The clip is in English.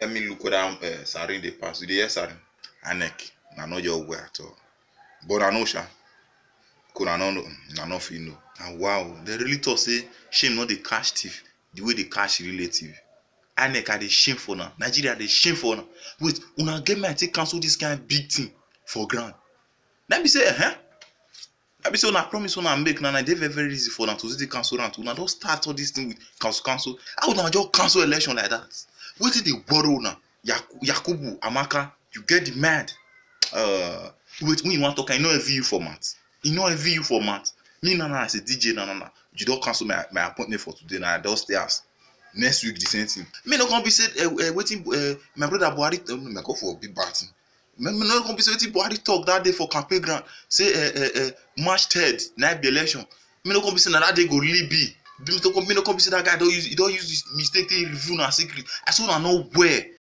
let me look whether Sarin dey pass. You dey hear Sarin? Anek, na no your way at all. But I know sha. Kuna no know, na no fit know. And wow, they really thought say shame not dey catch thief the way they catch relative. Anek are dey shame for now. Nigeria dey shame for now. Wait, una get me I take cancel this kind of big thing for ground. Let me say, let me say una promise una make na dey very very easy for una to take cancel am. Una don start all this thing with cancel. How una just cancel election like that? Wetin dey borrow una? Yakubu, Amaka, you get the mad. Wait, when you want talk, I know a VU format. You know a VU format. Me na as a DJ na. You don't cancel my appointment for today. Now I don't stay as next week the same thing. Me no come be said waiting. My brother Buhari me go for a big party. Me no come be say wetin Buhari talk that day for campaign ground. Say March 3rd night be election. Me no come be say na that day go really be. Me no come be say that guy don't use this mistake to review na secret. I saw na know where.